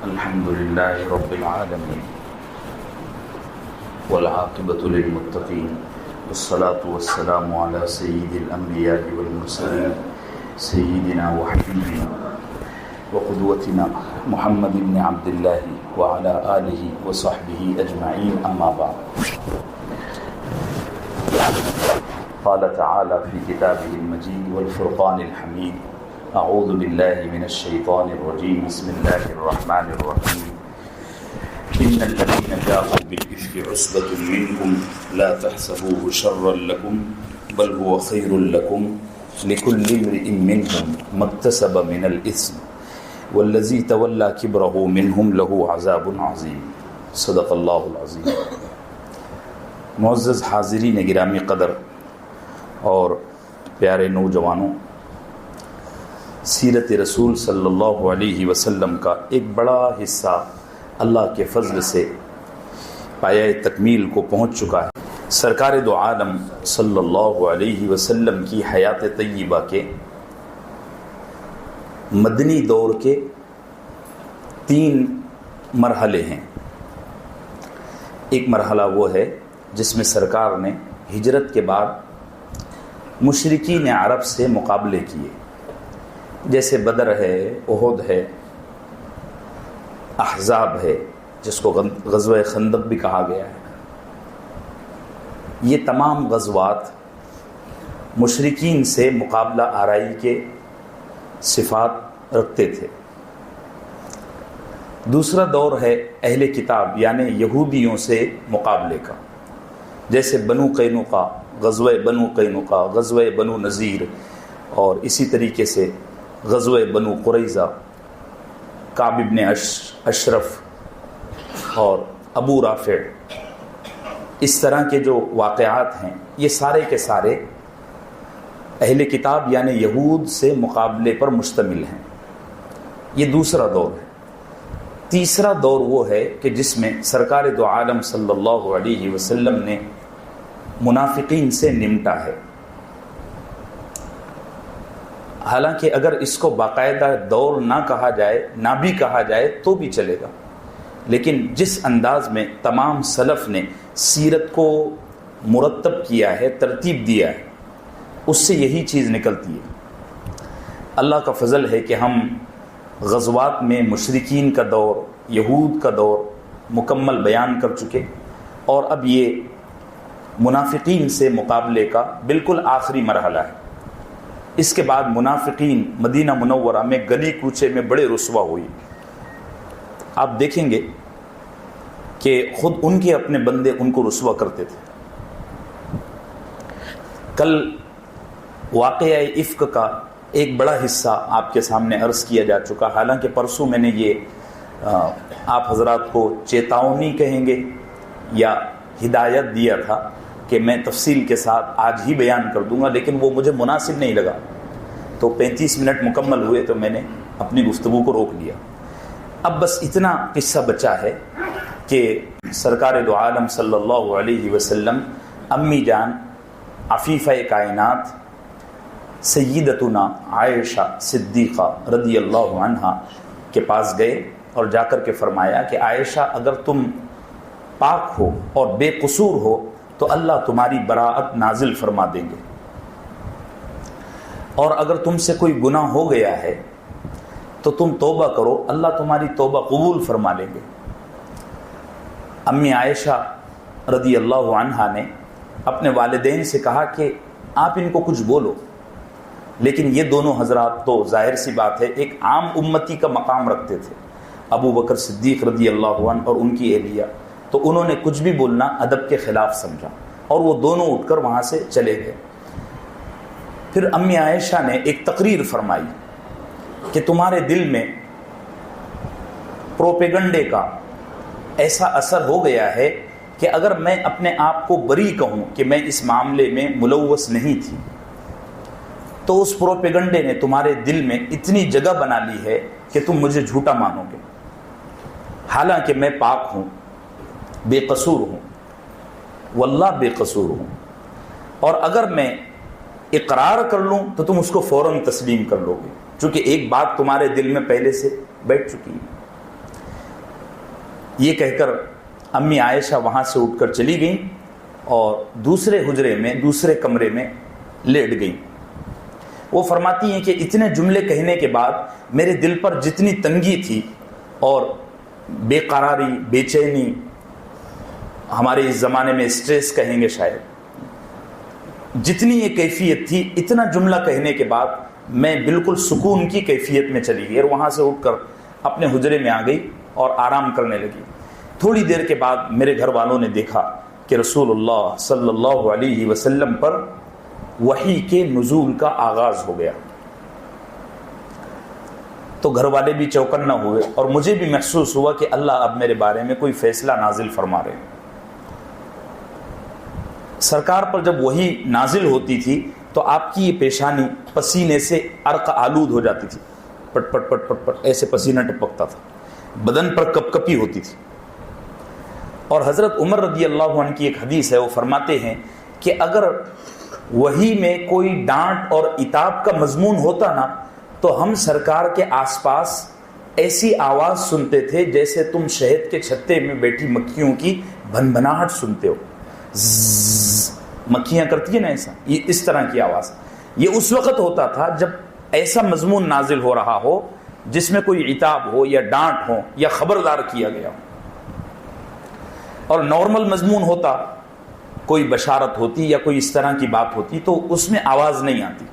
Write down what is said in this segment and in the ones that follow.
الحمد لله رب العالمين والعاقبة للمتقين والصلاة والسلام على سيد الأنبياء والمرسلين سيدنا وحبيبنا وقدوتنا محمد بن عبد الله وعلى آله وصحبه أجمعين أما بعد. قال تعالى في كتابه المجيد والفرقان الحميد: أعوذ بالله من الشيطان الرجيم بسم الله الرحمن الرحيم إن الذين جاءوا بالإفك عصبة منكم لا تحسبوه شرا لكم بل هو خير لكم لكل امرئ منهم ما اكتسب من الإثم والذي تولى كبره منهم له عذاب عظيم. صدق اللہ العظیم. معزز حاضرین گرامی قدر اور پیارے نوجوانوں، سیرت رسول صلی اللہ علیہ وسلم کا ایک بڑا حصہ اللہ کے فضل سے پایۂ تکمیل کو پہنچ چکا ہے. سرکار دو عالم صلی اللہ علیہ وسلم کی حیات طیبہ کے مدنی دور کے 3 مرحلے ہیں. ایک مرحلہ وہ ہے جس میں سرکار نے ہجرت کے بعد مشرکین عرب سے مقابلے کیے، جیسے بدر ہے، احد ہے، احزاب ہے جس کو غزوہ خندق بھی کہا گیا ہے. یہ تمام غزوات مشرکین سے مقابلہ آرائی کے صفات رکھتے تھے. دوسرا دور ہے اہل کتاب یعنی یہودیوں سے مقابلے کا، جیسے بنو قینقاع، غزوہ بنو قینقاع، غزوہ بنو نذیر، اور اسی طریقے سے غزوہ بنو قریظہ، کعب ابن اشرف اور ابو رافع. اس طرح کے جو واقعات ہیں یہ سارے کے سارے اہل کتاب یعنی یہود سے مقابلے پر مشتمل ہیں. یہ دوسرا دور ہے. تیسرا دور وہ ہے کہ جس میں سرکار دو عالم صلی اللہ علیہ وسلم نے منافقین سے نمٹا ہے. حالانکہ اگر اس کو باقاعدہ دور نہ کہا جائے، نہ بھی کہا جائے تو بھی چلے گا، لیکن جس انداز میں تمام سلف نے سیرت کو مرتب کیا ہے، ترتیب دیا ہے، اس سے یہی چیز نکلتی ہے. اللہ کا فضل ہے کہ ہم غزوات میں مشرکین کا دور، یہود کا دور مکمل بیان کر چکے، اور اب یہ منافقین سے مقابلے کا بالکل آخری مرحلہ ہے. اس کے بعد منافقین مدینہ منورہ میں گلی کوچے میں بڑے رسوا ہوئی. آپ دیکھیں گے کہ خود ان کے اپنے بندے ان کو رسوا کرتے تھے. کل واقعہ افک کا ایک بڑا حصہ آپ کے سامنے عرض کیا جا چکا. حالانکہ پرسوں میں نے یہ آپ حضرات کو چیتاونی کہیں گے یا ہدایت دیا تھا کہ میں تفصیل کے ساتھ آج ہی بیان کر دوں گا، لیکن وہ مجھے مناسب نہیں لگا. تو 35 منٹ مکمل ہوئے تو میں نے اپنی گفتگو کو روک لیا. اب بس اتنا قصہ بچا ہے کہ سرکار دو عالم صلی اللہ علیہ وسلم امی جان عفیفہ کائنات سیدتنا عائشہ صدیقہ رضی اللہ عنہا کے پاس گئے اور جا کر کے فرمایا کہ عائشہ، اگر تم پاک ہو اور بے قصور ہو تو اللہ تمہاری براءت نازل فرما دیں گے، اور اگر تم سے کوئی گناہ ہو گیا ہے تو تم توبہ کرو، اللہ تمہاری توبہ قبول فرما لیں گے. امی عائشہ رضی اللہ عنہا نے اپنے والدین سے کہا کہ آپ ان کو کچھ بولو، لیکن یہ دونوں حضرات تو ظاہر سی بات ہے ایک عام امتی کا مقام رکھتے تھے، ابو بکر صدیق رضی اللہ عنہ اور ان کی اہلیہ، تو انہوں نے کچھ بھی بولنا ادب کے خلاف سمجھا اور وہ دونوں اٹھ کر وہاں سے چلے گئے. پھر امی عائشہ نے ایک تقریر فرمائی کہ تمہارے دل میں پروپیگنڈے کا ایسا اثر ہو گیا ہے کہ اگر میں اپنے آپ کو بری کہوں کہ میں اس معاملے میں ملوث نہیں تھی تو اس پروپیگنڈے نے تمہارے دل میں اتنی جگہ بنا لی ہے کہ تم مجھے جھوٹا مانو گے، حالانکہ میں پاک ہوں، بے قصور ہوں، واللہ بے قصور ہوں. اور اگر میں اقرار کر لوں تو تم اس کو فوراً تسلیم کر لو گے، چونکہ ایک بات تمہارے دل میں پہلے سے بیٹھ چکی ہے. یہ کہہ کر امی عائشہ وہاں سے اٹھ کر چلی گئیں اور دوسرے حجرے میں, دوسرے کمرے میں لیٹ گئیں. وہ فرماتی ہیں کہ اتنے جملے کہنے کے بعد میرے دل پر جتنی تنگی تھی اور بے قراری, بے چینی, ہمارے اس زمانے میں اسٹریس کہیں گے شاید, جتنی یہ کیفیت تھی, اتنا جملہ کہنے کے بعد میں بالکل سکون کی کیفیت میں چلی گئی اور وہاں سے اٹھ کر اپنے حجرے میں آ گئی اور آرام کرنے لگی. تھوڑی دیر کے بعد میرے گھر والوں نے دیکھا کہ رسول اللہ صلی اللہ علیہ وسلم پر وحی کے نزول کا آغاز ہو گیا. تو گھر والے بھی چوکنا ہوئے اور مجھے بھی محسوس ہوا کہ اللہ اب میرے بارے میں کوئی فیصلہ نازل فرما رہے ہیں. سرکار پر جب وحی نازل ہوتی تھی تو آپ کی یہ پیشانی پسینے سے عرق آلود ہو جاتی تھی, پٹ پٹ پٹ پٹ پٹ ایسے پسینہ ٹپکتا تھا, بدن پر کپ کپی ہوتی تھی. اور حضرت عمر رضی اللہ عنہ کی ایک حدیث ہے, وہ فرماتے ہیں کہ اگر وحی میں کوئی ڈانٹ اور عتاب کا مضمون ہوتا نا تو ہم سرکار کے آس پاس ایسی آواز سنتے تھے جیسے تم شہد کے چھتے میں بیٹھی مکھیوں کی بھن بھناہٹ سنتے ہو. مکھیاں کرتی ہیں نا ایسا, یہ اس طرح کی آواز. یہ اس وقت ہوتا تھا جب ایسا مضمون نازل ہو رہا ہو جس میں کوئی عتاب ہو یا ڈانٹ ہو یا خبردار کیا گیا ہو. اور نارمل مضمون ہوتا, کوئی بشارت ہوتی یا کوئی اس طرح کی بات ہوتی تو اس میں آواز نہیں آتی.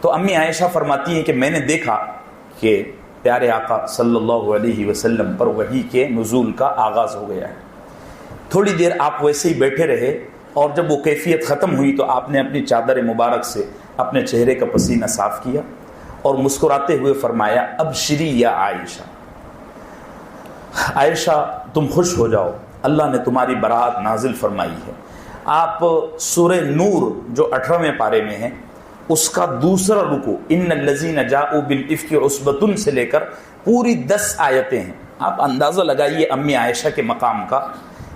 تو امی عائشہ فرماتی ہیں کہ میں نے دیکھا کہ پیارے آقا صلی اللہ علیہ وسلم پر وحی کے نزول کا آغاز ہو گیا ہے. تھوڑی دیر آپ ویسے ہی بیٹھے رہے اور جب وہ کیفیت ختم ہوئی تو آپ نے اپنی چادر مبارک سے اپنے چہرے کا پسینہ صاف کیا اور مسکراتے ہوئے فرمایا ابشری یا عائشہ, عائشہ تم خوش ہو جاؤ, اللہ نے تمہاری برات نازل فرمائی ہے. آپ سورہ نور جو 18ویں پارے میں ہے اس کا دوسرا رکوع ان الذین جاءوا بالافک عصبۃ سے لے کر پوری 10 آیتیں ہیں. آپ اندازہ لگائیے امی عائشہ کے مقام کا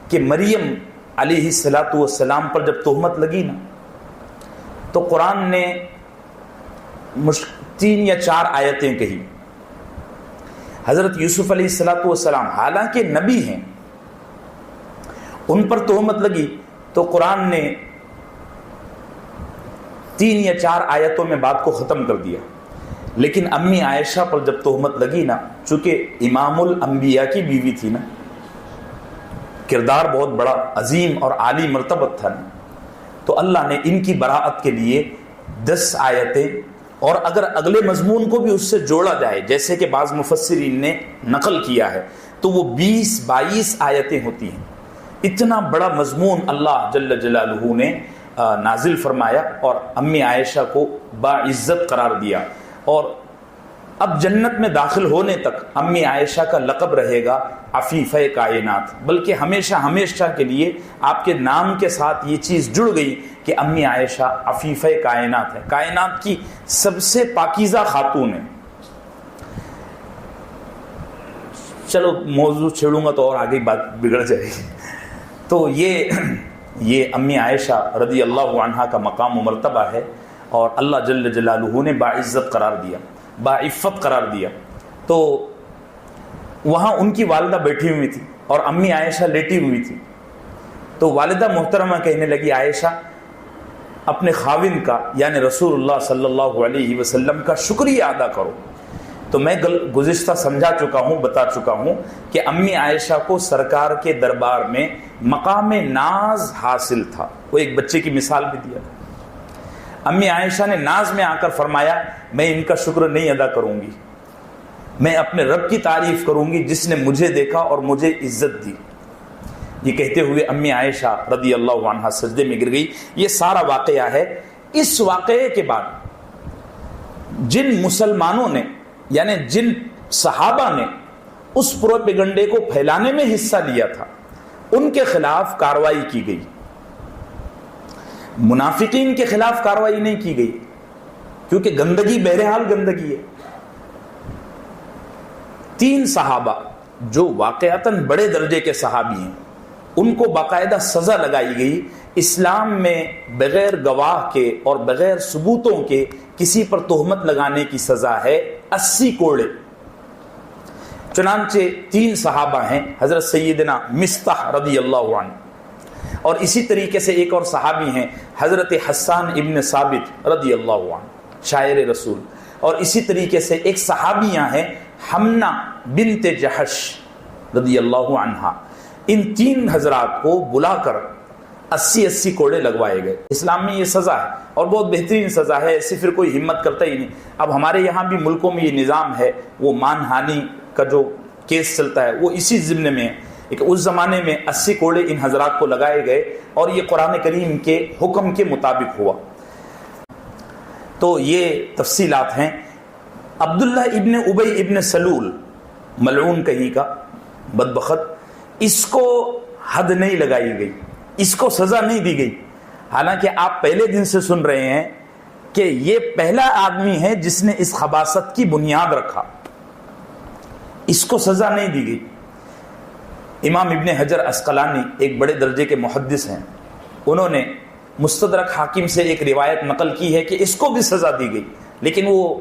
کہ مریم علیہ السلام پر جب تہمت لگی نا تو قرآن نے 3 یا 4 آیتیں کہی. حضرت یوسف علیہ السلام حالانکہ نبی ہیں, ان پر تہمت لگی تو قرآن نے 3 یا 4 آیتوں میں بات کو ختم کر دیا. لیکن امی عائشہ پر جب تہمت لگی نا, چونکہ امام الانبیاء کی بیوی تھی نا, کردار بہت بڑا عظیم اور عالی مرتبت تھا نا, تو اللہ نے ان کی براءت کے لیے 10 آیتیں, اور اگر اگلے مضمون کو بھی اس سے جوڑا جائے جیسے کہ بعض مفسرین نے نقل کیا ہے تو وہ 20-22 آیتیں ہوتی ہیں. اتنا بڑا مضمون اللہ جل جلالہ نے نازل فرمایا اور امی عائشہ کو باعزت قرار دیا. اور اب جنت میں داخل ہونے تک امی عائشہ کا لقب رہے گا عفیفہ کائنات, بلکہ ہمیشہ ہمیشہ کے لیے آپ کے نام کے ساتھ یہ چیز جڑ گئی کہ امی عائشہ عفیفہ کائنات ہے, کائنات کی سب سے پاکیزہ خاتون ہے. چلو موضوع چھیڑوں گا تو اور آگے بات بگڑ جائے گی. تو یہ امی عائشہ رضی اللہ عنہا کا مقام و مرتبہ ہے اور اللہ جل جلالہ نے باعزت قرار دیا, باعفت قرار دیا. تو وہاں ان کی والدہ بیٹھی ہوئی تھی اور امی عائشہ لیٹی ہوئی تھی. تو والدہ محترمہ کہنے لگی عائشہ اپنے خاوند کا یعنی رسول اللہ صلی اللہ علیہ وسلم کا شکریہ ادا کرو. تو میں گزشتہ سمجھا چکا ہوں, بتا چکا ہوں کہ امی عائشہ کو سرکار کے دربار میں مقام ناز حاصل تھا. وہ ایک بچے کی مثال بھی دیا. امی عائشہ نے ناز میں آ کر فرمایا میں ان کا شکر نہیں ادا کروں گی, میں اپنے رب کی تعریف کروں گی جس نے مجھے دیکھا اور مجھے عزت دی. یہ کہتے ہوئے امی عائشہ رضی اللہ عنہا سجدے میں گر گئی. یہ سارا واقعہ ہے. اس واقعے کے بعد جن مسلمانوں نے یعنی جن صحابہ نے اس پروپیگنڈے کو پھیلانے میں حصہ لیا تھا ان کے خلاف کارروائی کی گئی. منافقین کے خلاف کارروائی نہیں کی گئی کیونکہ گندگی بہرحال گندگی ہے. 3 صحابہ جو واقعتاً بڑے درجے کے صحابی ہیں ان کو باقاعدہ سزا لگائی گئی. اسلام میں بغیر گواہ کے اور بغیر ثبوتوں کے کسی پر تہمت لگانے کی سزا ہے 80 کوڑے. چنانچہ 3 صحابہ ہیں، حضرت سیدنا مصطح رضی اللہ عنہ، اور اسی طریقے سے ایک اور صحابی ہیں حضرت حسان ابن ثابت رضی اللہ عنہ شاعر رسول، اور اسی طریقے سے ایک صحابیہ ہیں حمنہ بنت جحش رضی اللہ عنہا۔ ان 3 حضرات کو بلا کر 80 کوڑے لگوائے گئے۔ اسلام میں یہ سزا ہے اور بہت بہترین سزا ہے، ایسے پھر کوئی ہمت کرتا ہی نہیں۔ اب ہمارے یہاں بھی ملکوں میں یہ نظام ہے، وہ مان ہانی کا جو کیس چلتا ہے وہ اسی ضمن میں ہے کہ اس زمانے میں 80 کوڑے ان حضرات کو لگائے گئے اور یہ قرآن کریم کے حکم کے مطابق ہوا۔ تو یہ تفصیلات ہیں۔ عبداللہ ابن ابی ابن سلول، ملعون کہیں کا بدبخت، اس کو حد نہیں لگائی گئی، اس کو سزا نہیں دی گئی، حالانکہ آپ پہلے دن سے سن رہے ہیں کہ یہ پہلا آدمی ہے جس نے اس خباثت کی بنیاد رکھا، اس کو سزا نہیں دی گئی۔ امام ابن حجر عسقلانی ایک بڑے درجے کے محدث ہیں، انہوں نے مستدرک حاکم سے ایک روایت نقل کی ہے کہ اس کو بھی سزا دی گئی، لیکن وہ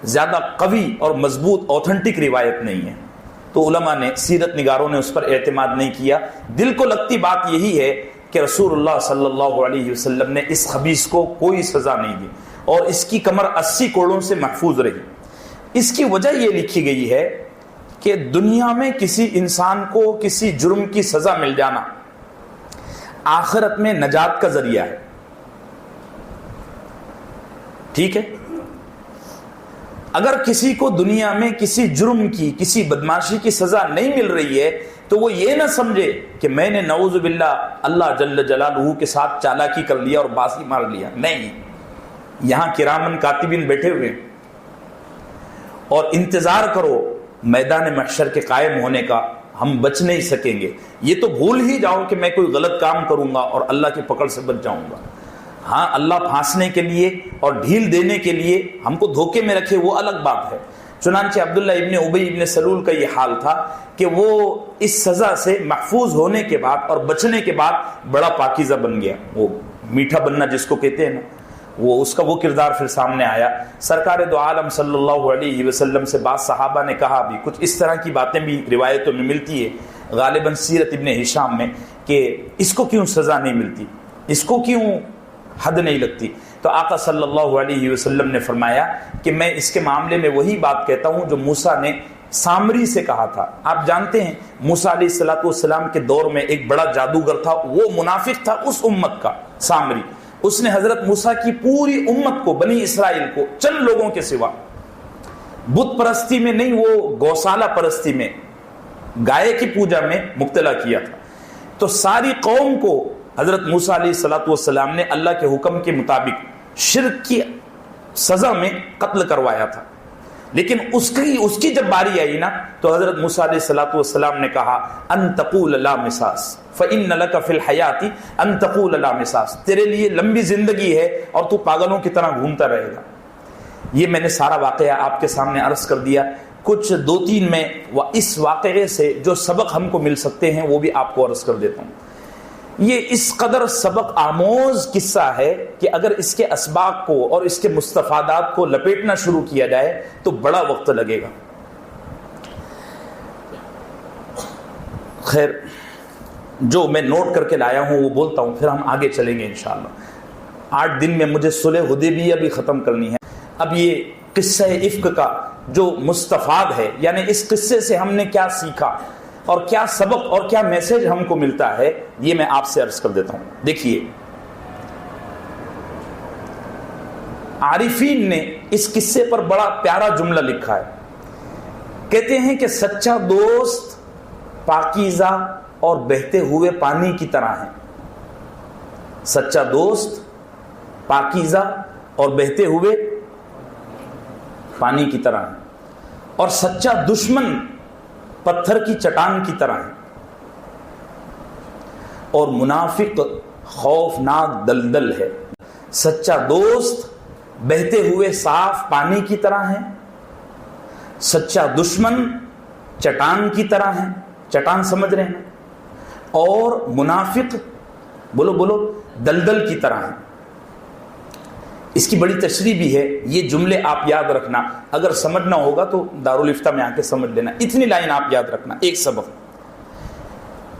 زیادہ قوی اور مضبوط اوتھنٹک روایت نہیں ہے، تو علماء نے، سیرت نگاروں نے اس پر اعتماد نہیں کیا۔ دل کو لگتی بات یہی ہے کہ رسول اللہ صلی اللہ علیہ وسلم نے اس خبیث کو کوئی سزا نہیں دی اور اس کی کمر 80 کوڑوں سے محفوظ رہی۔ اس کی وجہ یہ لکھی گئی ہے کہ دنیا میں کسی انسان کو کسی جرم کی سزا مل جانا آخرت میں نجات کا ذریعہ ہے، ٹھیک ہے؟ اگر کسی کو دنیا میں کسی جرم کی، کسی بدماشی کی سزا نہیں مل رہی ہے تو وہ یہ نہ سمجھے کہ میں نے نعوذ باللہ اللہ جل جلالہ کے ساتھ چالاکی کر لیا اور باسی مار لیا، نہیں، یہاں کرامن کاتبین بیٹھے ہوئے اور انتظار کرو میدان محشر کے قائم ہونے کا، ہم بچ نہیں سکیں گے۔ یہ تو بھول ہی جاؤ کہ میں کوئی غلط کام کروں گا اور اللہ کی پکڑ سے بچ جاؤں گا۔ ہاں، اللہ پھانسنے کے لیے اور ڈھیل دینے کے لیے ہم کو دھوکے میں رکھے وہ الگ بات ہے۔ چنانچہ عبداللہ ابن ابی ابن سلول کا یہ حال تھا کہ وہ اس سزا سے محفوظ ہونے کے بعد اور بچنے کے بعد بڑا پاکیزہ بن گیا، وہ میٹھا بننا جس کو کہتے ہیں نا، وہ اس کا وہ کردار پھر سامنے آیا۔ سرکار دو عالم صلی اللہ علیہ وسلم سے بعض صحابہ نے کہا بھی، کچھ اس طرح کی باتیں بھی روایتوں میں ملتی ہے، غالباً سیرت ابن ہشام میں، کہ اس کو کیوں سزا نہیں ملتی، اس کو کیوں حد نہیں لگتی؟ تو آقا صلی اللہ علیہ وسلم نے فرمایا کہ میں اس کے معاملے میں وہی بات کہتا ہوں جو موسیٰ نے سامری سے کہا تھا۔ آپ جانتے ہیں موسیٰ علیہ السلام کے دور میں ایک بڑا جادوگر تھا، وہ منافق تھا اس امت کا، سامری۔ اس نے حضرت موسیٰ کی پوری امت کو، بنی اسرائیل کو، چند لوگوں کے سوا، بت پرستی میں نہیں، وہ گوسالہ پرستی میں، گائے کی پوجا میں مبتلا کیا تھا۔ تو ساری قوم کو حضرت موسیٰ علیہ السلام نے اللہ کے حکم کے مطابق شرک کی سزا میں قتل کروایا تھا، لیکن اس کی جب باری آئی نا تو حضرت موسیٰ علیہ السلام نے کہا ان تقول لا مساس فإن لك في الحیات ان تقول لا مساس، تیرے لیے لمبی زندگی ہے اور تو پاگلوں کی طرح گھومتا رہے گا۔ یہ میں نے سارا واقعہ آپ کے سامنے عرض کر دیا، کچھ 2-3 میں اس واقعے سے جو سبق ہم کو مل سکتے ہیں وہ بھی آپ کو عرض کر دیتا ہوں۔ یہ اس قدر سبق آموز قصہ ہے کہ اگر اس کے اسباق کو اور اس کے مستفادات کو لپیٹنا شروع کیا جائے تو بڑا وقت لگے گا۔ خیر، جو میں نوٹ کر کے لایا ہوں وہ بولتا ہوں، پھر ہم آگے چلیں گے انشاءاللہ۔ 8 دن میں مجھے صلح حدیبیہ بھی ختم کرنی ہے۔ اب یہ قصہ افک کا جو مستفاد ہے، یعنی اس قصے سے ہم نے کیا سیکھا اور کیا سبق اور کیا میسج ہم کو ملتا ہے، یہ میں آپ سے عرض کر دیتا ہوں۔ دیکھیے، عارفین نے اس قصے پر بڑا پیارا جملہ لکھا ہے، کہتے ہیں کہ سچا دوست پاکیزہ اور بہتے ہوئے پانی کی طرح ہے۔ سچا دوست پاکیزہ اور بہتے ہوئے پانی کی طرح ہے، اور سچا دشمن پتھر کی چٹان کی طرح ہے، اور منافق خوفناک دلدل ہے۔ سچا دوست بہتے ہوئے صاف پانی کی طرح ہے، سچا دشمن چٹان کی طرح ہے، چٹان سمجھ رہے ہیں، اور منافق بولو دلدل کی طرح ہے۔ اس کی بڑی تشریح بھی ہے. یہ جملے آپ یاد رکھنا, اگر سمجھنا ہوگا تو دارالفتہ میں آ کے سمجھ لینا. اتنی لائن آپ یاد رکھنا, ایک سبق.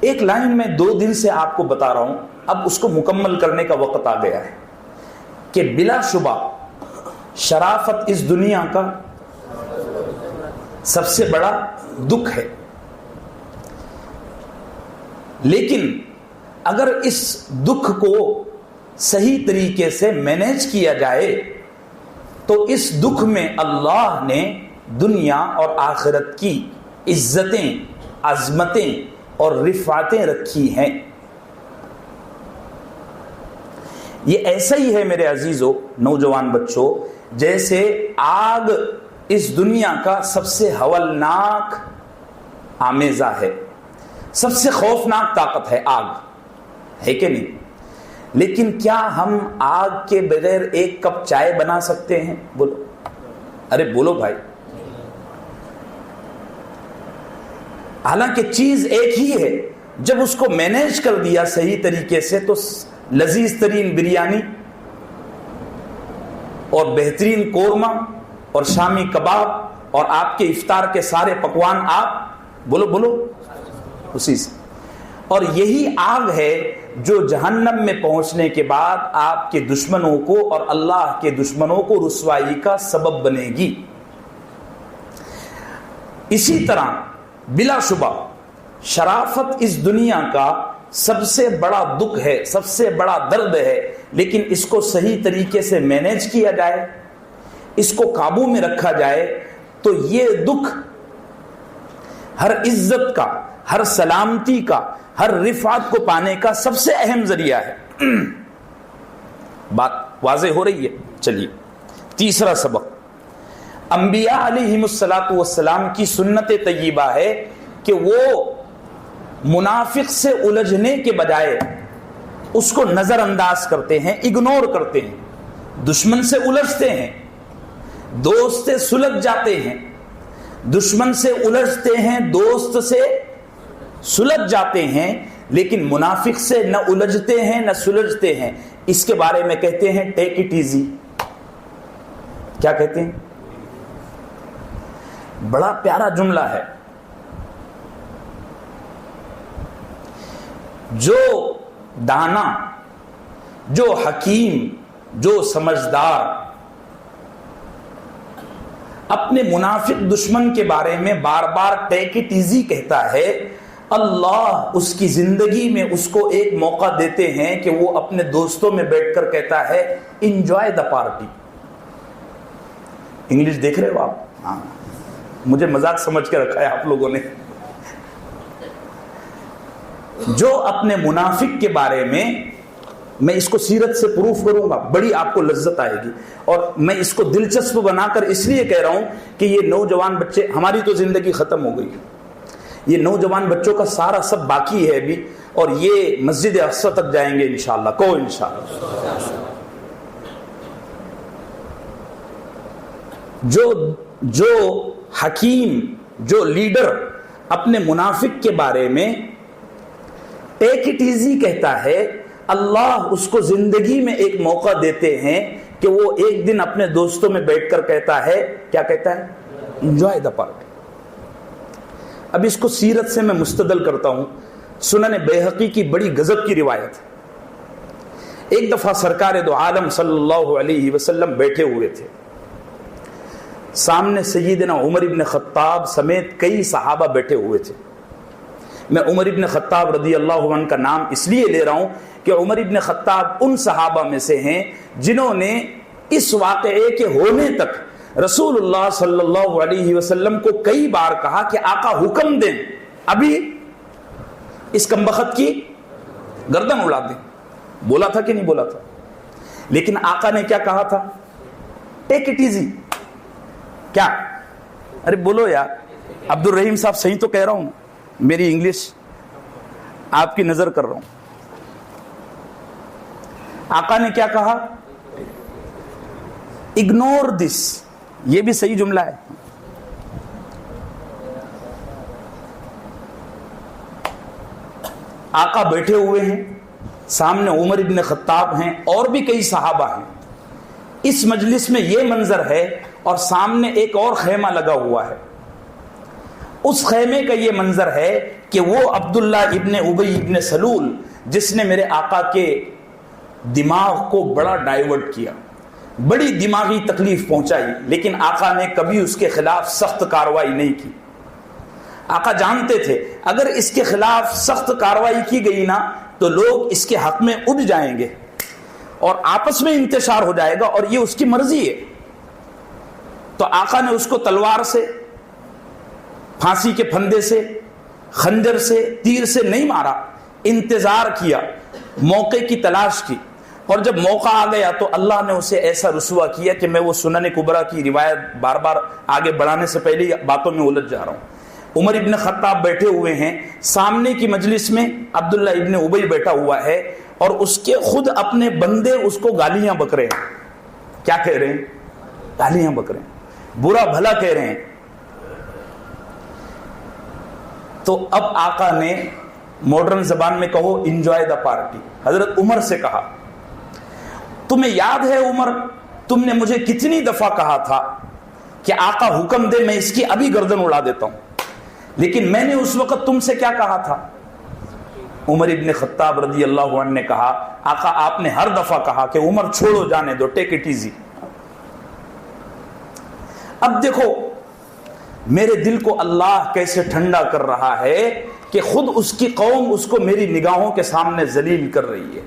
ایک لائن میں 2 دن سے آپ کو بتا رہا ہوں, اب اس کو مکمل کرنے کا وقت آ گیا ہے کہ بلا شبہ شرافت اس دنیا کا سب سے بڑا دکھ ہے, لیکن اگر اس دکھ کو صحیح طریقے سے مینیج کیا جائے تو اس دکھ میں اللہ نے دنیا اور آخرت کی عزتیں, عظمتیں اور رفعتیں رکھی ہیں. یہ ایسا ہی ہے میرے عزیزو, نوجوان بچوں, جیسے آگ اس دنیا کا سب سے ہولناک آمیزہ ہے, سب سے خوفناک طاقت ہے آگ, ہے کہ نہیں؟ لیکن کیا ہم آگ کے بغیر ایک کپ چائے بنا سکتے ہیں؟ بولو, ارے بولو بھائی. حالانکہ چیز ایک ہی ہے, جب اس کو مینیج کر دیا صحیح طریقے سے تو لذیذ ترین بریانی اور بہترین قورمہ اور شامی کباب اور آپ کے افطار کے سارے پکوان آپ بولو اسی سے. اور یہی آگ ہے جو جہنم میں پہنچنے کے بعد آپ کے دشمنوں کو اور اللہ کے دشمنوں کو رسوائی کا سبب بنے گی. اسی طرح بلا شبہ شرافت اس دنیا کا سب سے بڑا دکھ ہے, سب سے بڑا درد ہے, لیکن اس کو صحیح طریقے سے مینیج کیا جائے, اس کو قابو میں رکھا جائے تو یہ دکھ ہر عزت کا, ہر سلامتی کا, ہر رفعت کو پانے کا سب سے اہم ذریعہ ہے. بات واضح ہو رہی ہے؟ چلیے تیسرا سبق. انبیاء علیہم الصلاۃ والسلام کی سنت طیبہ ہے کہ وہ منافق سے الجھنے کے بجائے اس کو نظر انداز کرتے ہیں, اگنور کرتے ہیں. دشمن سے الجھتے ہیں, دوست سے سلجھ جاتے ہیں, دشمن سے الجھتے ہیں, دوست سے سلجھ جاتے ہیں, لیکن منافق سے نہ الجھتے ہیں نہ سلجھتے ہیں. اس کے بارے میں کہتے ہیں ٹیک اٹ ایزی. کیا کہتے ہیں؟ بڑا پیارا جملہ ہے. جو دانا, جو حکیم, جو سمجھدار اپنے منافق دشمن کے بارے میں بار بار ٹیک اٹ ایزی کہتا ہے, اللہ اس کی زندگی میں اس کو ایک موقع دیتے ہیں کہ وہ اپنے دوستوں میں بیٹھ کر کہتا ہے انجوائے دا پارٹی. انگلش دیکھ رہے ہو آپ؟ ہاں, مجھے مذاق سمجھ کے رکھا ہے آپ لوگوں نے. جو اپنے منافق کے بارے میں اس کو سیرت سے پروف کروں گا, بڑی آپ کو لذت آئے گی. اور میں اس کو دلچسپ بنا کر اس لیے کہہ رہا ہوں کہ یہ نوجوان بچے, ہماری تو زندگی ختم ہو گئی, یہ نوجوان بچوں کا سارا سب باقی ہے ابھی, اور یہ مسجد اقصی تک جائیں گے انشاءاللہ. کو انشاءاللہ جو حکیم, جو لیڈر اپنے منافق کے بارے میں ٹیک اٹ ایزی کہتا ہے, اللہ اس کو زندگی میں ایک موقع دیتے ہیں کہ وہ ایک دن اپنے دوستوں میں بیٹھ کر کہتا ہے, کیا کہتا ہے؟ Enjoy the party. اب اس کو سیرت سے میں مستدل کرتا ہوں. سنن بیہقی کی بڑی غضب کی روایت. ایک دفعہ سرکار دو عالم صلی اللہ علیہ وسلم بیٹھے ہوئے تھے, سامنے سیدنا عمر ابن خطاب سمیت کئی صحابہ بیٹھے ہوئے تھے. میں عمر ابن خطاب رضی اللہ عنہ کا نام اس لیے لے رہا ہوں کہ عمر ابن خطاب ان صحابہ میں سے ہیں جنہوں نے اس واقعے کے ہونے تک رسول اللہ صلی اللہ علیہ وسلم کو کئی بار کہا کہ آقا حکم دیں, ابھی اس کمبخت کی گردن اڑا دیں. بولا تھا کہ نہیں بولا تھا؟ لیکن آقا نے کیا کہا تھا؟ Take it easy. کیا؟ ارے بولو یار. عبد الرحیم صاحب صحیح تو کہہ رہا ہوں, میری انگلش آپ کی نظر کر رہا ہوں. آقا نے کیا کہا؟ Ignore this. یہ بھی صحیح جملہ ہے. آقا بیٹھے ہوئے ہیں, سامنے عمر ابن خطاب ہیں اور بھی کئی صحابہ ہیں. اس مجلس میں یہ منظر ہے اور سامنے ایک اور خیمہ لگا ہوا ہے. اس خیمے کا یہ منظر ہے کہ وہ عبداللہ ابن ابی ابن سلول جس نے میرے آقا کے دماغ کو بڑا ڈائیورٹ کیا، بڑی دماغی تکلیف پہنچائی، لیکن آقا نے کبھی اس کے خلاف سخت کارروائی نہیں کی. آقا جانتے تھے اگر اس کے خلاف سخت کارروائی کی گئی نا تو لوگ اس کے حق میں اٹھ جائیں گے اور آپس میں انتشار ہو جائے گا، اور یہ اس کی مرضی ہے. تو آقا نے اس کو تلوار سے، پھانسی کے پھندے سے، خنجر سے، تیر سے نہیں مارا، انتظار کیا، موقع کی تلاش کی، اور جب موقع آ گیا تو اللہ نے اسے ایسا رسوا کیا کہ میں وہ سنن کبریٰ کی روایت بار بار آگے بڑھانے سے پہلے باتوں میں الجھ جا رہا ہوں. عمر ابن خطاب بیٹھے ہوئے ہیں، سامنے کی مجلس میں عبداللہ ابن ابی بیٹھا ہوا ہے، اور اس کے خود اپنے بندے اس کو گالیاں بک رہے ہیں. کیا کہہ رہے ہیں؟ گالیاں بک رہے ہیں، برا بھلا کہہ رہے ہیں. تو اب آقا نے ماڈرن زبان میں کہو انجوائے دا پارٹی، حضرت عمر سے کہا تمہیں یاد ہے عمر تم نے مجھے کتنی دفعہ کہا تھا کہ آقا حکم دے میں اس کی ابھی گردن اڑا دیتا ہوں، لیکن میں نے اس وقت تم سے کیا کہا تھا؟ عمر ابن خطاب رضی اللہ عنہ نے کہا آقا آپ نے ہر دفعہ کہا کہ عمر چھوڑو جانے دو، ٹیک اٹ ایزی. اب دیکھو میرے دل کو اللہ کیسے ٹھنڈا کر رہا ہے کہ خود اس کی قوم اس کو میری نگاہوں کے سامنے ذلیل کر رہی ہے.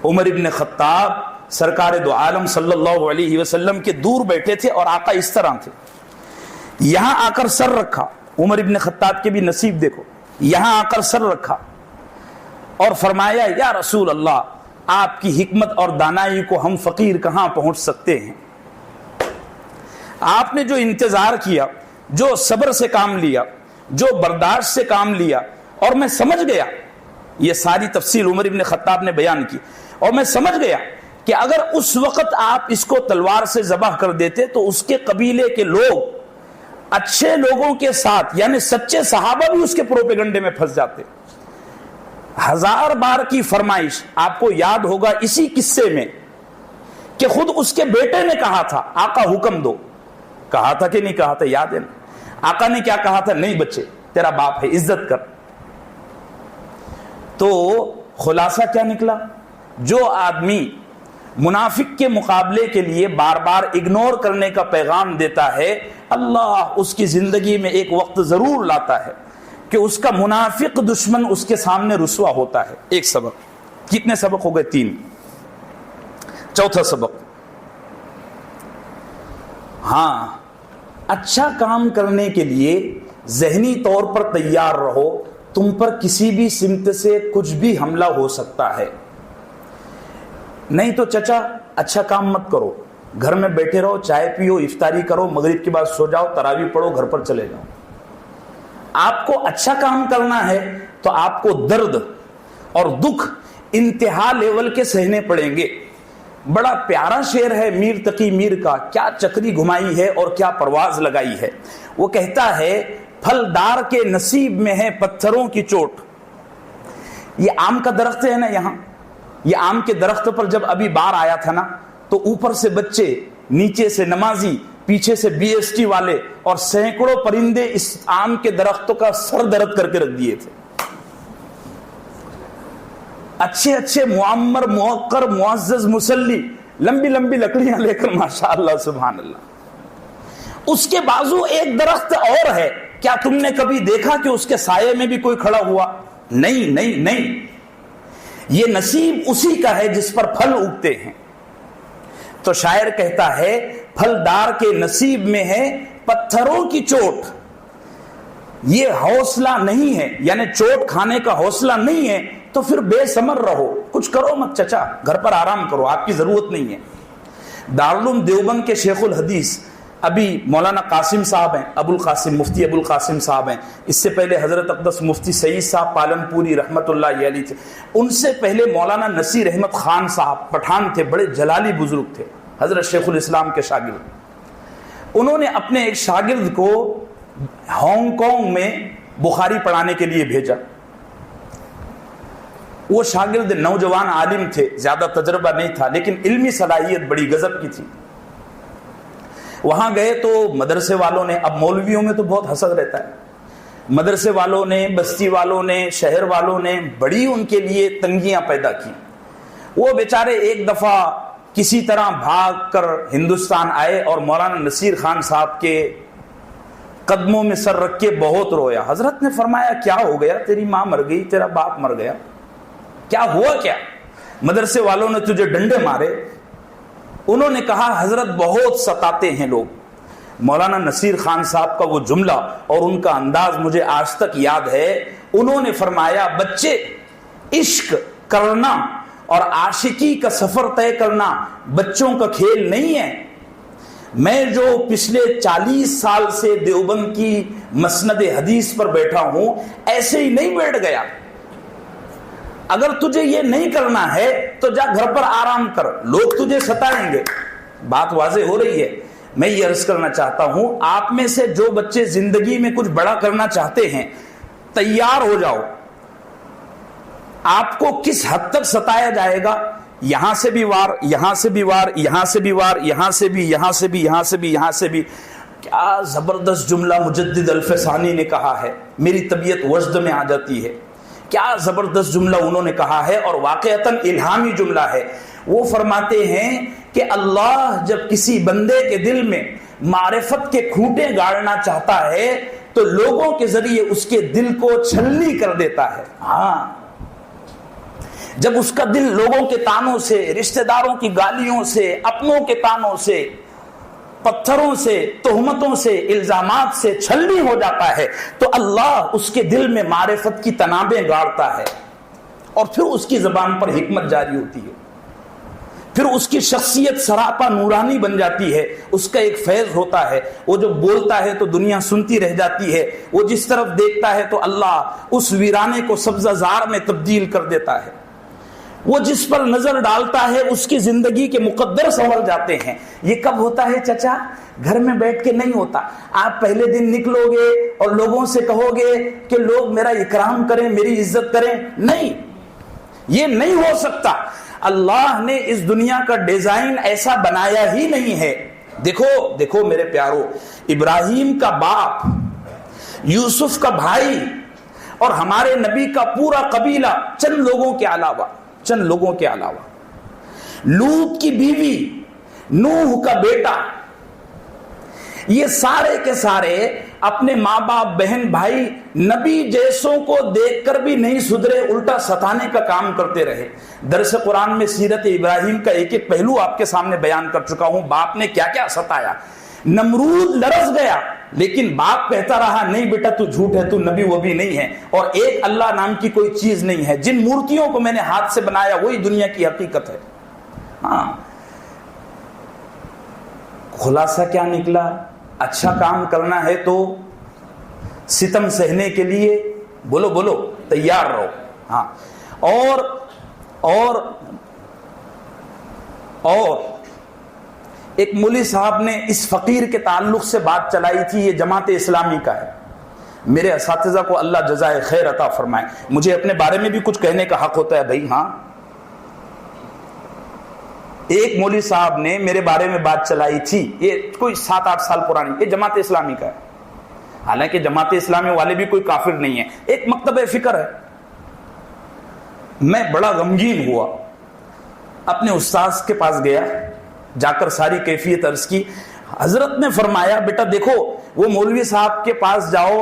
عمر ابن خطاب سرکار دو عالم صلی اللہ علیہ وسلم کے دور بیٹھے تھے اور آقا اس طرح تھے. یہاں آ کر سر رکھا، عمر ابن خطاب کے بھی نصیب دیکھو، یہاں آ کر سر رکھا اور فرمایا یا رسول اللہ آپ کی حکمت اور دانائی کو ہم فقیر کہاں پہنچ سکتے ہیں. آپ نے جو انتظار کیا، جو صبر سے کام لیا، جو برداشت سے کام لیا، اور میں سمجھ گیا، یہ ساری تفصیل عمر ابن خطاب نے بیان کی، اور میں سمجھ گیا کہ اگر اس وقت آپ اس کو تلوار سے ذبح کر دیتے تو اس کے قبیلے کے لوگ اچھے لوگوں کے ساتھ یعنی سچے صحابہ بھی اس کے پروپیگنڈے میں پھنس جاتے. 1000 بار کی فرمائش آپ کو یاد ہوگا اسی قصے میں کہ خود اس کے بیٹے نے کہا تھا آقا حکم دو، کہا تھا کہ نہیں کہا تھا؟ یاد ہے نا؟ آقا نے کیا کہا تھا؟ نہیں بچے تیرا باپ ہے، عزت کر. تو خلاصہ کیا نکلا؟ جو آدمی منافق کے مقابلے کے لیے بار بار اگنور کرنے کا پیغام دیتا ہے، اللہ اس کی زندگی میں ایک وقت ضرور لاتا ہے کہ اس کا منافق دشمن اس کے سامنے رسوا ہوتا ہے. ایک سبق، کتنے سبق ہو گئے؟ 3. چوتھا سبق، ہاں اچھا کام کرنے کے لیے ذہنی طور پر تیار رہو، تم پر کسی بھی سمت سے کچھ بھی حملہ ہو سکتا ہے. نہیں تو چچا اچھا کام مت کرو، گھر میں بیٹھے رہو، چائے پیو، افطاری کرو، مغرب کے بعد سو جاؤ، تراویح پڑھو، گھر پر چلے جاؤ. آپ کو اچھا کام کرنا ہے تو آپ کو درد اور دکھ انتہا لیول کے سہنے پڑیں گے. بڑا پیارا شعر ہے میر تقی میر کا، کیا چکری گھمائی ہے اور کیا پرواز لگائی ہے. وہ کہتا ہے پھلدار کے نصیب میں ہے پتھروں کی چوٹ. یہ آم کا درخت ہے نا، یہاں یہ آم کے درخت پر جب ابھی بار آیا تھا نا تو اوپر سے بچے، نیچے سے نمازی، پیچھے سے BST والے اور سینکڑوں پرندے اس آم کے درختوں کا سر درد کر کے رکھ دیے تھے. اچھے اچھے معمر موقر معزز مسلی لمبی لمبی لکڑیاں لے کر ماشاءاللہ سبحان اللہ. اس کے بازو ایک درخت اور ہے، کیا تم نے کبھی دیکھا کہ اس کے سائے میں بھی کوئی کھڑا ہوا؟ نہیں نہیں نہیں. یہ نصیب اسی کا ہے جس پر پھل اگتے ہیں. تو شاعر کہتا ہے پھلدار کے نصیب میں ہے پتھروں کی چوٹ. یہ حوصلہ نہیں ہے، یعنی چوٹ کھانے کا حوصلہ نہیں ہے تو پھر بے ثمر رہو، کچھ کرو مت چچا، گھر پر آرام کرو، آپ کی ضرورت نہیں ہے. دارالعلوم دیوبند کے شیخ الحدیث ابھی مولانا قاسم صاحب ہیں، ابو القاسم، مفتی ابو القاسم صاحب ہیں. اس سے پہلے حضرت اقدس مفتی سعید صاحب پالن پوری رحمت اللہ علیہ تھے. ان سے پہلے مولانا نصیر احمد خان صاحب پٹھان تھے، بڑے جلالی بزرگ تھے، حضرت شیخ الاسلام کے شاگرد. انہوں نے اپنے ایک شاگرد کو ہانگ کانگ میں بخاری پڑھانے کے لیے بھیجا. وہ شاگرد نوجوان عالم تھے، زیادہ تجربہ نہیں تھا، لیکن علمی صلاحیت بڑی غضب کی تھی۔ وہاں گئے تو مدرسے والوں نے، اب مولویوں میں تو بہت حسد رہتا ہے، مدرسے والوں نے، بستی والوں نے، شہر والوں نے بڑی ان کے لیے تنگیاں پیدا کی۔ وہ بیچارے ایک دفعہ کسی طرح بھاگ کر ہندوستان آئے اور مولانا نصیر خان صاحب کے قدموں میں سر رکھ کے بہت رویا۔ حضرت نے فرمایا کیا ہو گیا؟ تیری ماں مر گئی، تیرا باپ مر گیا، کیا ہوا کیا؟ مدرسے والوں نے تجھے ڈنڈے مارے؟ انہوں نے کہا حضرت بہت ستاتے ہیں لوگ۔ مولانا نصیر خان صاحب کا وہ جملہ اور ان کا انداز مجھے آج تک یاد ہے۔ انہوں نے فرمایا بچے، عشق کرنا اور عاشقی کا سفر طے کرنا بچوں کا کھیل نہیں ہے۔ میں جو پچھلے 40 سال سے دیوبند کی مسند حدیث پر بیٹھا ہوں، ایسے ہی نہیں بیٹھ گیا۔ اگر تجھے یہ نہیں کرنا ہے تو جا گھر پر آرام کر، لوگ تجھے ستائیں گے۔ بات واضح ہو رہی ہے۔ میں یہ عرض کرنا چاہتا ہوں، آپ میں سے جو بچے زندگی میں کچھ بڑا کرنا چاہتے ہیں، تیار ہو جاؤ۔ آپ کو کس حد تک ستایا جائے گا، یہاں سے بھی وار، یہاں سے بھی وار، یہاں سے بھی وار، یہاں سے بھی، یہاں سے بھی، یہاں سے بھی، یہاں سے بھی۔ کیا زبردست جملہ مجدد الفسانی نے کہا ہے، میری طبیعت وجد میں آ جاتی ہے۔ کیا زبردست جملہ انہوں نے کہا ہے، اور واقعتاً الہامی جملہ ہے۔ وہ فرماتے ہیں کہ اللہ جب کسی بندے کے دل میں معرفت کے کھوٹے گاڑنا چاہتا ہے تو لوگوں کے ذریعے اس کے دل کو چھلنی کر دیتا ہے۔ ہاں، جب اس کا دل لوگوں کے تانوں سے، رشتہ داروں کی گالیوں سے، اپنوں کے تانوں سے، پتھروں سے، تہمتوں سے، الزامات سے چھلنی ہو جاتا ہے تو اللہ اس کے دل میں معرفت کی تنابیں گاڑتا ہے، اور پھر اس کی زبان پر حکمت جاری ہوتی ہے، پھر اس کی شخصیت سراپا نورانی بن جاتی ہے، اس کا ایک فیض ہوتا ہے۔ وہ جو بولتا ہے تو دنیا سنتی رہ جاتی ہے، وہ جس طرف دیکھتا ہے تو اللہ اس ویرانے کو سبزہ زار میں تبدیل کر دیتا ہے، وہ جس پر نظر ڈالتا ہے اس کی زندگی کے مقدر سنور جاتے ہیں۔ یہ کب ہوتا ہے چچا؟ گھر میں بیٹھ کے نہیں ہوتا۔ آپ پہلے دن نکلو گے اور لوگوں سے کہو گے کہ لوگ میرا اکرام کریں، میری عزت کریں، نہیں، یہ نہیں ہو سکتا۔ اللہ نے اس دنیا کا ڈیزائن ایسا بنایا ہی نہیں ہے۔ دیکھو میرے پیارو، ابراہیم کا باپ، یوسف کا بھائی اور ہمارے نبی کا پورا قبیلہ، چند لوگوں کے علاوہ، لوط کی بیوی، نوح کا بیٹا، یہ سارے کے سارے اپنے ماں باپ، بہن بھائی، نبی جیسوں کو دیکھ کر بھی نہیں سدھرے، الٹا ستانے کا کام کرتے رہے۔ درس قرآن میں سیرت ابراہیم کا ایک ایک پہلو آپ کے سامنے بیان کر چکا ہوں۔ باپ نے کیا کیا ستایا۔ نمرود لرز گیا، لیکن باپ کہتا رہا نہیں بیٹا تو جھوٹ ہے، تو نبی وہ بھی نہیں ہے، اور ایک اللہ نام کی کوئی چیز نہیں ہے، جن مورتیوں کو میں نے ہاتھ سے بنایا وہی دنیا کی حقیقت ہے۔ ہاں، خلاصہ کیا نکلا؟ اچھا کام کرنا ہے تو ستم سہنے کے لیے بولو تیار رہو۔ ہاں، اور ایک مولوی صاحب نے اس فقیر کے تعلق سے بات چلائی تھی، یہ جماعت اسلامی کا ہے۔ میرے اساتذہ کو اللہ جزائے خیر عطا فرمائے، مجھے اپنے بارے میں بھی کچھ کہنے کا حق ہوتا ہے بھائی۔ ہاں، ایک مولوی صاحب نے میرے بارے میں بات چلائی تھی، یہ کوئی 7-8 سال پرانی، یہ جماعت اسلامی کا ہے، حالانکہ جماعت اسلامی والے بھی کوئی کافر نہیں ہے، ایک مکتب فکر ہے۔ میں بڑا غمگین ہوا، اپنے استاذ کے پاس گیا، جا کر ساری کیفیت عرض کی۔ حضرت نے فرمایا بیٹا دیکھو، وہ مولوی صاحب کے پاس جاؤ،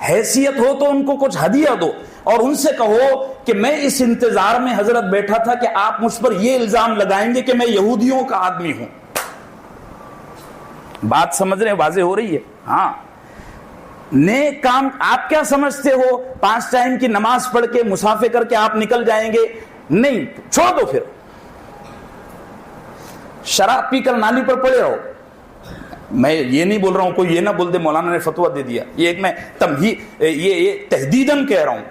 حیثیت ہو تو ان کو کچھ ہدیہ دو، اور ان سے کہو کہ میں اس انتظار میں حضرت بیٹھا تھا کہ آپ مجھ پر یہ الزام لگائیں گے کہ میں یہودیوں کا آدمی ہوں۔ بات سمجھ رہے ہیں؟ واضح ہو رہی ہے؟ ہاں، نیک کام آپ کیا سمجھتے ہو؟ 5 ٹائم کی نماز پڑھ کے مسافے کر کے آپ نکل جائیں گے؟ نہیں، چھوڑ دو، پھر شراب پی کر نالی پر پڑے رہو۔ میں یہ نہیں بول رہا ہوں، کوئی یہ نہ بول دے مولانا نے فتویٰ دے دیا، یہ ایک میں یہ تحدیداً کہہ رہا ہوں۔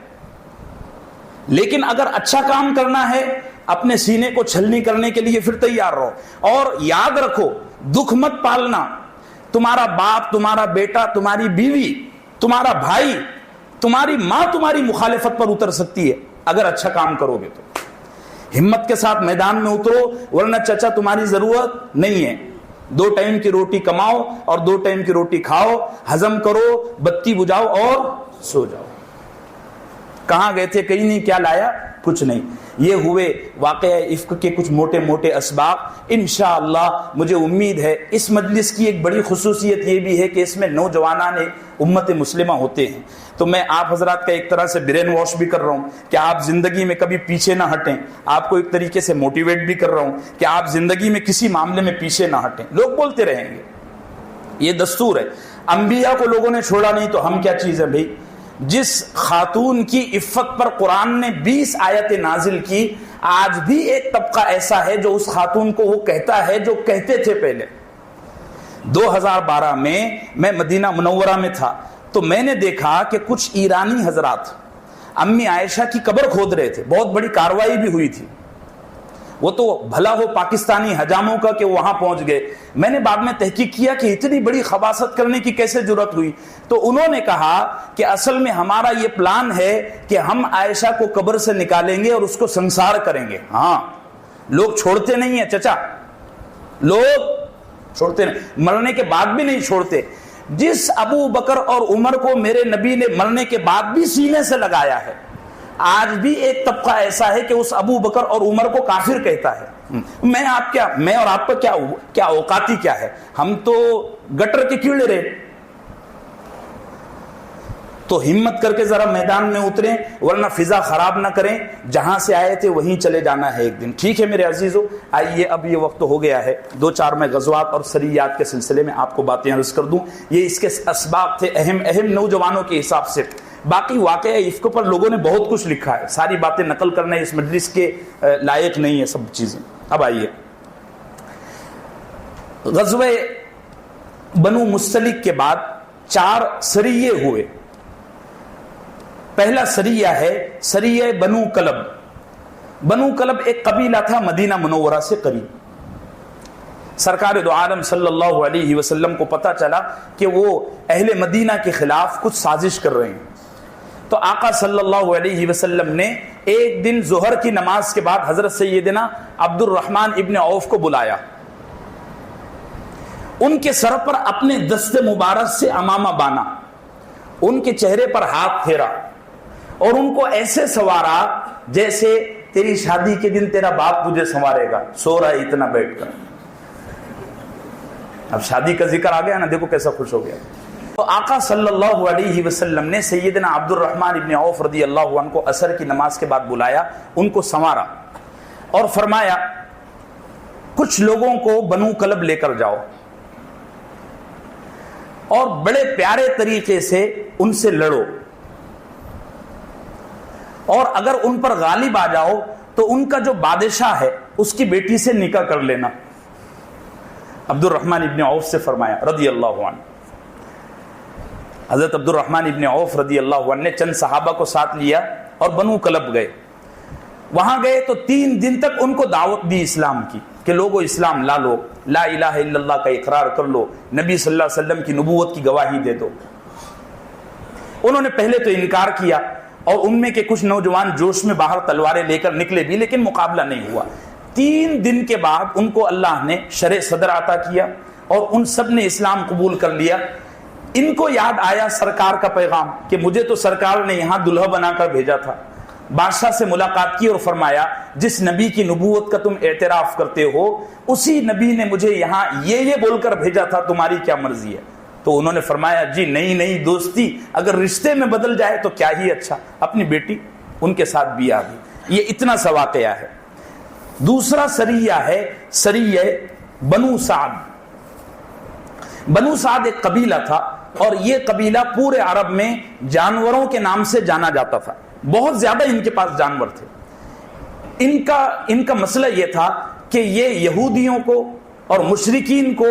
لیکن اگر اچھا کام کرنا ہے، اپنے سینے کو چھلنی کرنے کے لیے پھر تیار رہو، اور یاد رکھو دکھ مت پالنا۔ تمہارا باپ، تمہارا بیٹا، تمہاری بیوی، تمہارا بھائی، تمہاری ماں تمہاری مخالفت پر اتر سکتی ہے، اگر اچھا کام کرو گے تو ہمت کے ساتھ میدان میں اترو، ورنہ چچا تمہاری ضرورت نہیں ہے. 2 ٹائم کی روٹی کماؤ اور 2 ٹائم کی روٹی کھاؤ، ہضم کرو، بتی بجھاؤ اور سو جاؤ. کہاں گئے تھے؟ کہیں نہیں. کیا لایا؟ کچھ نہیں. یہ ہوئے واقعہ افک کے کچھ موٹے موٹے اسباب. انشاءاللہ مجھے امید ہے اس مجلس کی ایک بڑی خصوصیت یہ بھی ہے کہ اس میں نوجوانان امت مسلمہ ہوتے ہیں. تو میں آپ حضرات کا ایک طرح سے برین واش بھی کر رہا ہوں کہ آپ زندگی میں کبھی پیچھے نہ ہٹیں. آپ کو ایک طریقے سے موٹیویٹ بھی کر رہا ہوں کہ آپ زندگی میں کسی معاملے میں پیچھے نہ ہٹیں. لوگ بولتے رہیں گے، یہ دستور ہے. انبیاء کو لوگوں نے چھوڑا نہیں تو ہم کیا چیز ہے بھائی؟ جس خاتون کی عفت پر قرآن نے 20 آیتیں نازل کی، آج بھی ایک طبقہ ایسا ہے جو اس خاتون کو وہ کہتا ہے جو کہتے تھے پہلے. 2012 میں مدینہ منورہ میں تھا تو میں نے دیکھا کہ کچھ ایرانی حضرات امی عائشہ کی قبر کھود رہے تھے. بہت بڑی کاروائی بھی ہوئی تھی. وہ تو بھلا ہو پاکستانی حجاموں کا کہ وہاں پہنچ گئے. میں نے بعد میں تحقیق کیا کہ اتنی بڑی خباثت کرنے کی کیسے جرت ہوئی. تو انہوں نے کہا کہ اصل میں ہمارا یہ پلان ہے کہ ہم عائشہ کو قبر سے نکالیں گے اور اس کو سنسار کریں گے. ہاں، لوگ چھوڑتے نہیں ہیں چچا، لوگ چھوڑتے نہیں، مرنے کے بعد بھی نہیں چھوڑتے. جس ابو بکر اور عمر کو میرے نبی نے مرنے کے بعد بھی سینے سے لگایا ہے، آج بھی ایک طبقہ ایسا ہے کہ اس ابو بکر اور عمر کو کافر کہتا ہے. میں اور آپ کا کیا اوقاتی کیا ہے؟ ہم تو گٹر کے کیڑے رہے. تو ہمت کر کے ذرا میدان میں اتریں، ورنہ فضا خراب نہ کریں. جہاں سے آئے تھے وہیں چلے جانا ہے ایک دن. ٹھیک ہے میرے عزیزو، آئیے اب یہ وقت ہو گیا ہے 2-4 میں غزوات اور سریات کے سلسلے میں آپ کو باتیں عرض کر دوں. یہ اس کے اسباب تھے اہم نوجوانوں کے حساب سے. باقی واقعہ افک پر لوگوں نے بہت کچھ لکھا ہے، ساری باتیں نقل کرنا اس مجلس کے لائق نہیں ہے سب چیزیں. اب آئیے، غزوہ بنو مستلق کے بعد 4 سریے ہوئے. پہلا سریہ ہے سریہ بنو کلب. بنو کلب ایک قبیلہ تھا مدینہ منورہ سے قریب. سرکار دو عالم صلی اللہ علیہ وسلم کو پتا چلا کہ وہ اہل مدینہ کے خلاف کچھ سازش کر رہے ہیں. تو آقا صلی اللہ علیہ وسلم نے ایک دن ظہر کی نماز کے بعد حضرت سیدنا عبد الرحمن ابن عوف کو بلایا. ان کے سر پر اپنے دست مبارک سے عمامہ بانا، ان کے چہرے پر ہاتھ پھیرا اور ان کو ایسے سوارا جیسے تیری شادی کے دن تیرا باپ تجھے سنوارے گا. سو رہا ہے اتنا بیٹھ کر. اب شادی کا ذکر آ گیا نا، دیکھو کیسا خوش ہو گیا. تو آقا صلی اللہ علیہ وسلم نے سیدنا عبد الرحمن ابن عوف رضی اللہ عنہ کو عصر کی نماز کے بعد بلایا، ان کو سنوارا اور فرمایا کچھ لوگوں کو بنو کلب لے کر جاؤ اور بڑے پیارے طریقے سے ان سے لڑو، اور اگر ان پر غالب آ جاؤ تو ان کا جو بادشاہ ہے اس کی بیٹی سے نکاح کر لینا. عبد الرحمن ابن عوف سے فرمایا رضی اللہ عنہ. حضرت عبد الرحمن ابن عوف رضی اللہ عنہ نے چند صحابہ کو ساتھ لیا اور بنو کلب گئے. وہاں گئے تو 3 دن تک ان کو دعوت دی اسلام کی کہ لوگو اسلام لا لو، لا الہ الا اللہ کا اقرار کر لو، نبی صلی اللہ علیہ وسلم کی نبوت کی گواہی دے دو. انہوں نے پہلے تو انکار کیا اور ان میں کے کچھ نوجوان جوش میں باہر تلواریں لے کر نکلے بھی، لیکن مقابلہ نہیں ہوا. 3 دن کے بعد ان کو اللہ نے شرع صدر عطا کیا اور ان سب نے اسلام قبول کر لیا. ان کو یاد آیا سرکار کا پیغام کہ مجھے تو سرکار نے یہاں دلہا بنا کر بھیجا تھا. بادشاہ سے ملاقات کی اور فرمایا جس نبی کی نبوت کا تم اعتراف کرتے ہو اسی نبی نے مجھے یہاں یہ بول کر بھیجا تھا، تمہاری کیا مرضی ہے؟ تو انہوں نے فرمایا جی نہیں دوستی اگر رشتے میں بدل جائے تو کیا ہی اچھا. اپنی بیٹی ان کے ساتھ بھی آ گئی. یہ اتنا سا واقعہ ہے. دوسرا سریہ ہے سریہ بنو سعد. بنو سعد ایک قبیلہ تھا اور یہ قبیلہ پورے عرب میں جانوروں کے نام سے جانا جاتا تھا. بہت زیادہ ان کے پاس جانور تھے. ان کا مسئلہ یہ تھا کہ یہ یہودیوں کو اور مشرکین کو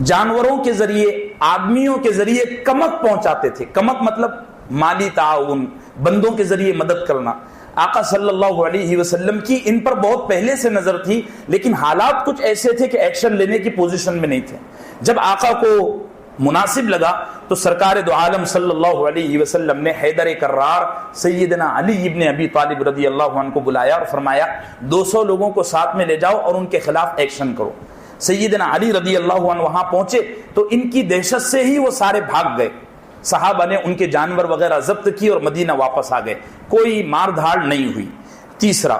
جانوروں کے ذریعے آدمیوں کے ذریعے کمک پہنچاتے تھے. کمک مطلب مالی تعاون، بندوں کے ذریعے مدد کرنا. آقا صلی اللہ علیہ وسلم کی ان پر بہت پہلے سے نظر تھی، لیکن حالات کچھ ایسے تھے کہ ایکشن لینے کی پوزیشن میں نہیں تھے. جب آقا کو مناسب لگا تو سرکار دو عالم صلی اللہ علیہ وسلم نے حیدر کرار سیدنا علی ابن ابی طالب رضی اللہ عنہ کو بلایا اور فرمایا 200 لوگوں کو ساتھ میں لے جاؤ اور ان کے خلاف ایکشن کرو۔ سیدنا علی رضی اللہ عنہ وہاں پہنچے تو ان کی دہشت سے ہی وہ سارے بھاگ گئے، صحابہ نے ان کے جانور وغیرہ ضبط کی اور مدینہ واپس آ گئے، کوئی مار دھاڑ نہیں ہوئی۔ تیسرا،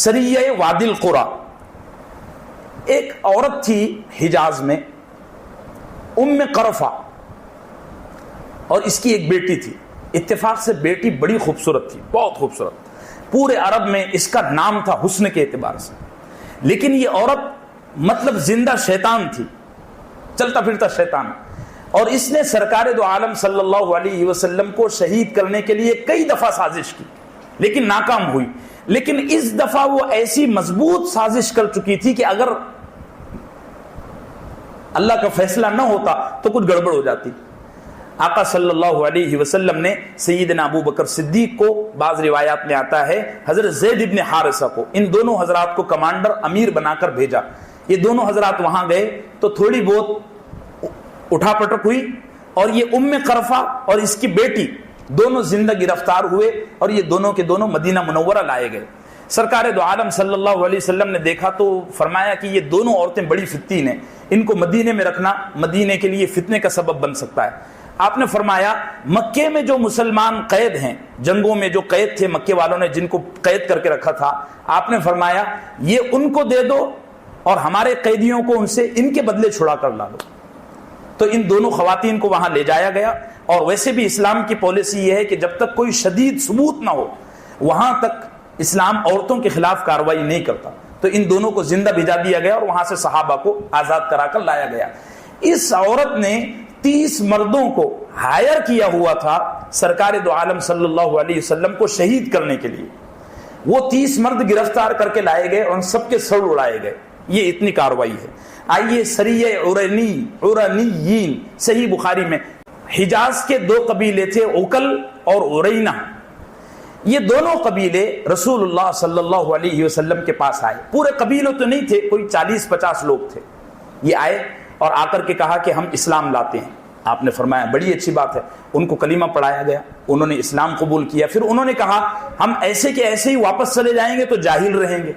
سریہ وادی القرا، ایک عورت تھی حجاز میں ام قرفہ، اور اس کی ایک بیٹی تھی، اتفاق سے بیٹی بڑی خوبصورت تھی، بہت خوبصورت، پورے عرب میں اس کا نام تھا حسن کے اعتبار سے، لیکن یہ عورت مطلب زندہ شیطان تھی، چلتا پھرتا شیطان، اور اس نے سرکار دو عالم صلی اللہ علیہ وسلم کو شہید کرنے کے لیے کئی دفعہ سازش کی لیکن ناکام ہوئی۔ لیکن اس دفعہ وہ ایسی مضبوط سازش کر چکی تھی کہ اگر اللہ کا فیصلہ نہ ہوتا تو کچھ گڑبڑ ہو جاتی۔ آقا صلی اللہ علیہ وسلم نے سیدنا ابو بکر صدیق کو، بعض روایات میں آتا ہے حضرت زید ابن حارثہ کو، ان دونوں حضرات کو کمانڈر امیر بنا کر بھیجا۔ یہ دونوں حضرات وہاں گئے تو تھوڑی بہت اٹھا پٹک ہوئی، اور یہ ام قرفہ اور اس کی بیٹی دونوں زندہ گرفتار ہوئے، اور یہ دونوں کے دونوں مدینہ منورہ لائے گئے۔ سرکار دو عالم صلی اللہ علیہ وسلم نے دیکھا تو فرمایا کہ یہ دونوں عورتیں بڑی فتین ہیں، ان کو مدینے میں رکھنا مدینے کے لیے فتنے کا سبب بن سکتا ہے۔ آپ نے فرمایا مکے میں جو مسلمان قید ہیں، جنگوں میں جو قید تھے مکے والوں نے جن کو قید کر کے رکھا تھا، آپ نے فرمایا یہ ان کو دے دو اور ہمارے قیدیوں کو ان سے ان کے بدلے چھڑا کر لا لو۔ تو ان دونوں خواتین کو وہاں لے جایا گیا، اور ویسے بھی اسلام کی پالیسی یہ ہے کہ جب تک کوئی شدید ثبوت نہ ہو وہاں تک اسلام عورتوں کے خلاف کارروائی نہیں کرتا۔ تو ان دونوں کو زندہ بھیجا دیا گیا اور وہاں سے صحابہ کو آزاد کرا کر لایا گیا۔ اس عورت نے 30 مردوں کو ہائر کیا ہوا تھا سرکار دو عالم صلی اللہ علیہ وسلم کو شہید کرنے کے لیے، وہ 30 مرد گرفتار کر کے لائے گئے اور ان سب کے سر اڑائے گئے۔ یہ اتنی کارروائی ہے۔ آئیے سریہ عرینیین، صحیح بخاری میں، حجاز کے 2 قبیلے تھے، عقل اور عرینہ، یہ دونوں قبیلے رسول اللہ صلی اللہ علیہ وسلم کے پاس آئے۔ پورے قبیلے تو نہیں تھے، کوئی 40-50 لوگ تھے۔ یہ آئے اور آ کر کے کہا کہ ہم اسلام لاتے ہیں۔ آپ نے فرمایا بڑی اچھی بات ہے، ان کو کلمہ پڑھایا گیا، انہوں نے اسلام قبول کیا۔ پھر انہوں نے کہا ہم ایسے کہ ایسے ہی واپس چلے جائیں گے تو جاہل رہیں گے،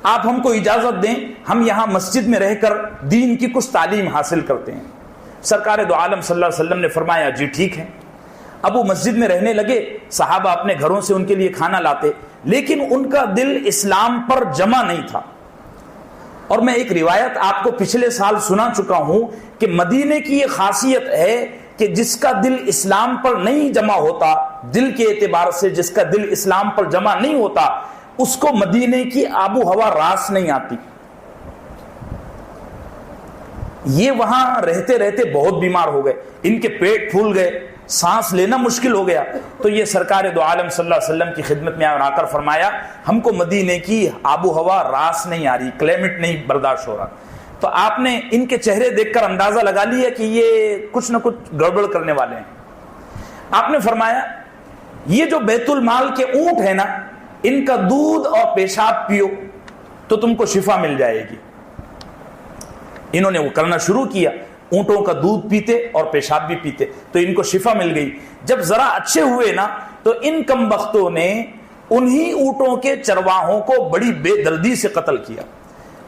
آپ ہم کو اجازت دیں، ہم یہاں مسجد میں رہ کر دین کی کچھ تعلیم حاصل کرتے ہیں۔ سرکار دو عالم صلی اللہ علیہ وسلم نے فرمایا جی ٹھیک ہے۔ اب وہ مسجد میں رہنے لگے، صحابہ اپنے گھروں سے ان کے لیے کھانا لاتے، لیکن ان کا دل اسلام پر جمع نہیں تھا۔ اور میں ایک روایت آپ کو پچھلے سال سنا چکا ہوں کہ مدینے کی یہ خاصیت ہے کہ جس کا دل اسلام پر نہیں جمع ہوتا، دل کے اعتبار سے جس کا دل اسلام پر جمع نہیں ہوتا، اس کو مدینے کی آب و ہوا راس نہیں آتی۔ یہ وہاں رہتے رہتے بہت بیمار ہو گئے، ان کے پیٹ پھول گئے، سانس لینا مشکل ہو گیا۔ تو یہ سرکار دو عالم صلی اللہ علیہ وسلم کی خدمت میں آ کر فرمایا ہم کو مدینے کی آب و ہوا راس نہیں آ رہی، کلائمیٹ نہیں برداشت ہو رہا۔ تو آپ نے ان کے چہرے دیکھ کر اندازہ لگا لیا کہ یہ کچھ نہ کچھ گڑبڑ کرنے والے ہیں۔ آپ نے فرمایا یہ جو بیت المال کے اونٹ ہیں نا، ان کا دودھ اور پیشاب پیو تو تم کو شفا مل جائے گی۔ انہوں نے وہ کرنا شروع کیا، اونٹوں کا دودھ پیتے اور پیشاب بھی پیتے، تو ان کو شفا مل گئی۔ جب ذرا اچھے ہوئے نا تو ان کم بختوں نے انہی اونٹوں کے چرواہوں کو بڑی بے دردی سے قتل کیا۔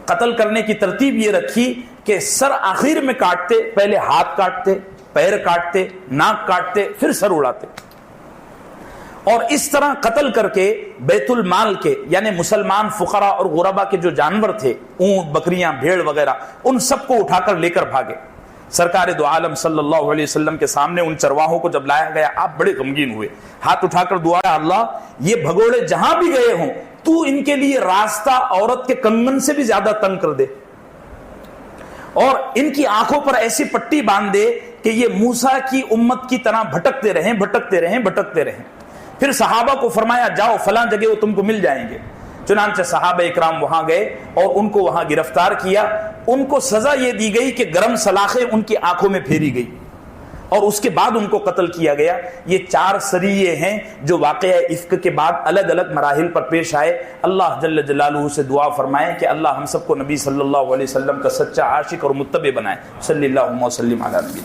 قتل کرنے کی ترتیب یہ رکھی کہ سر آخر میں کاٹتے، پہلے ہاتھ کاٹتے، پیر کاٹتے، ناک کاٹتے، پھر سر اڑاتے، اور اس طرح قتل کر کے بیت المال کے یعنی مسلمان فقراء اور غربا کے جو جانور تھے، اونٹ، بکریاں، بھیڑ وغیرہ، ان سب کو اٹھا کر لے کر بھاگے۔ سرکار دو عالم صلی اللہ علیہ وسلم کے سامنے ان چرواہوں کو جب لایا گیا، آپ بڑے غمگین ہوئے، ہاتھ اٹھا کر دعا، اللہ یہ بھگوڑے جہاں بھی گئے ہوں تو ان کے لیے راستہ عورت کے کنگن سے بھی زیادہ تنگ کر دے، اور ان کی آنکھوں پر ایسی پٹی باندھ دے کہ یہ موسیٰ کی امت کی طرح بھٹکتے رہیں، بھٹکتے رہیں، بھٹکتے رہیں۔ پھر صحابہ کو فرمایا جاؤ فلاں جگہ وہ تم کو مل جائیں گے۔ چنانچہ صحابہ اکرام وہاں گئے اور ان کو وہاں گرفتار کیا۔ ان کو سزا یہ دی گئی کہ گرم سلاخیں ان کی آنکھوں میں پھیری گئی، اور اس کے بعد ان کو قتل کیا گیا۔ یہ 4 سریے ہیں جو واقعہ افک کے بعد الگ الگ مراحل پر پیش آئے۔ اللہ جل جلالہ سے دعا فرمائیں کہ اللہ ہم سب کو نبی صلی اللہ علیہ وسلم کا سچا عاشق اور متبع بنائے۔ صلی اللہ وسلم علی نبی۔